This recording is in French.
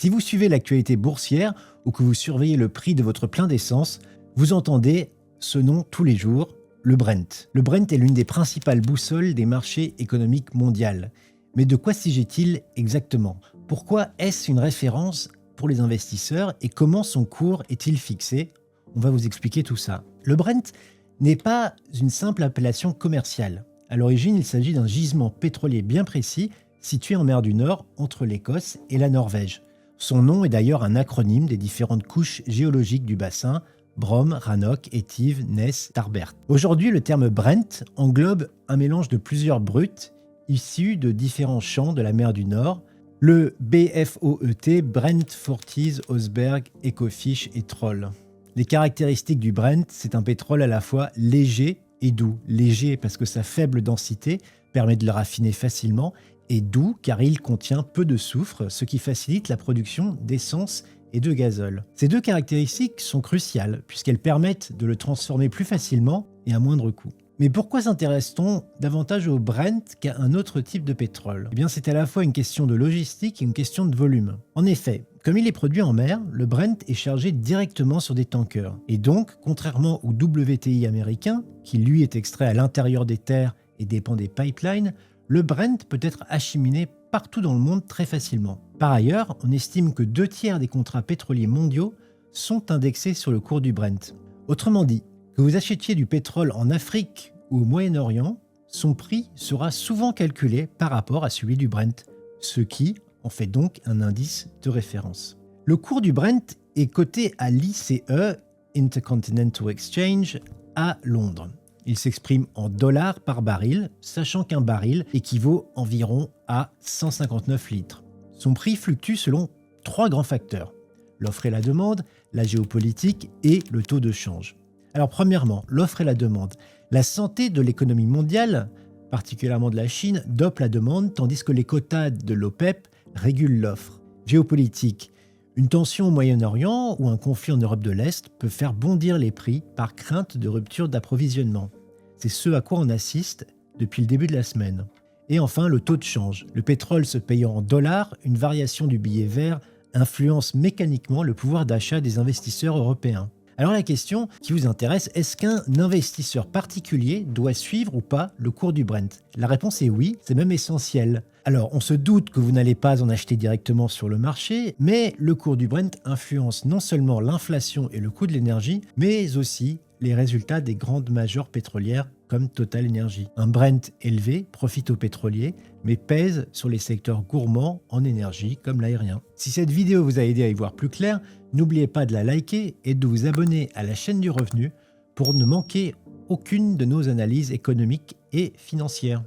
Si vous suivez l'actualité boursière ou que vous surveillez le prix de votre plein d'essence, vous entendez ce nom tous les jours, le Brent. Le Brent est l'une des principales boussoles des marchés économiques mondiaux. Mais de quoi s'agit-il exactement? Pourquoi est-ce une référence pour les investisseurs et comment son cours est-il fixé? On va vous expliquer tout ça. Le Brent n'est pas une simple appellation commerciale. À l'origine, il s'agit d'un gisement pétrolier bien précis situé en mer du Nord entre l'Écosse et la Norvège. Son nom est d'ailleurs un acronyme des différentes couches géologiques du bassin, Brom, Rannoch, Etive, Ness, Tarbert. Aujourd'hui, le terme Brent englobe un mélange de plusieurs brutes issus de différents champs de la mer du Nord, le BFOET, Brent, Forties, Osberg, Ekofish et Troll. Les caractéristiques du Brent, c'est un pétrole à la fois léger et doux. Léger parce que sa faible densité permet de le raffiner facilement, et doux car il contient peu de soufre, ce qui facilite la production d'essence et de gazole. Ces deux caractéristiques sont cruciales puisqu'elles permettent de le transformer plus facilement et à moindre coût. Mais pourquoi s'intéresse-t-on davantage au Brent qu'à un autre type de pétrole? Eh bien, c'est à la fois une question de logistique et une question de volume. En effet, comme il est produit en mer, le Brent est chargé directement sur des tankers. Et donc, contrairement au WTI américain, qui lui est extrait à l'intérieur des terres et dépend des pipelines, le Brent peut être acheminé partout dans le monde très facilement. Par ailleurs, on estime que 2/3 des contrats pétroliers mondiaux sont indexés sur le cours du Brent. Autrement dit, que vous achetiez du pétrole en Afrique ou au Moyen-Orient, son prix sera souvent calculé par rapport à celui du Brent, ce qui en fait donc un indice de référence. Le cours du Brent est coté à l'ICE, Intercontinental Exchange, à Londres. Il s'exprime en dollars par baril, sachant qu'un baril équivaut environ à 159 litres. Son prix fluctue selon 3 grands facteurs: l'offre et la demande, la géopolitique et le taux de change. Alors premièrement, l'offre et la demande. La santé de l'économie mondiale, particulièrement de la Chine, dope la demande, tandis que les quotas de l'OPEP régulent l'offre. Géopolitique. Une tension au Moyen-Orient ou un conflit en Europe de l'Est peut faire bondir les prix par crainte de rupture d'approvisionnement. C'est ce à quoi on assiste depuis le début de la semaine. Et enfin, le taux de change. Le pétrole se payant en dollars, une variation du billet vert influence mécaniquement le pouvoir d'achat des investisseurs européens. Alors la question qui vous intéresse, est-ce qu'un investisseur particulier doit suivre ou pas le cours du Brent? La réponse est oui, c'est même essentiel. Alors on se doute que vous n'allez pas en acheter directement sur le marché, mais le cours du Brent influence non seulement l'inflation et le coût de l'énergie, mais aussi les résultats des grandes majors pétrolières comme Total Energy. Un Brent élevé profite aux pétroliers, mais pèse sur les secteurs gourmands en énergie comme l'aérien. Si cette vidéo vous a aidé à y voir plus clair, n'oubliez pas de la liker et de vous abonner à la chaîne du revenu pour ne manquer aucune de nos analyses économiques et financières.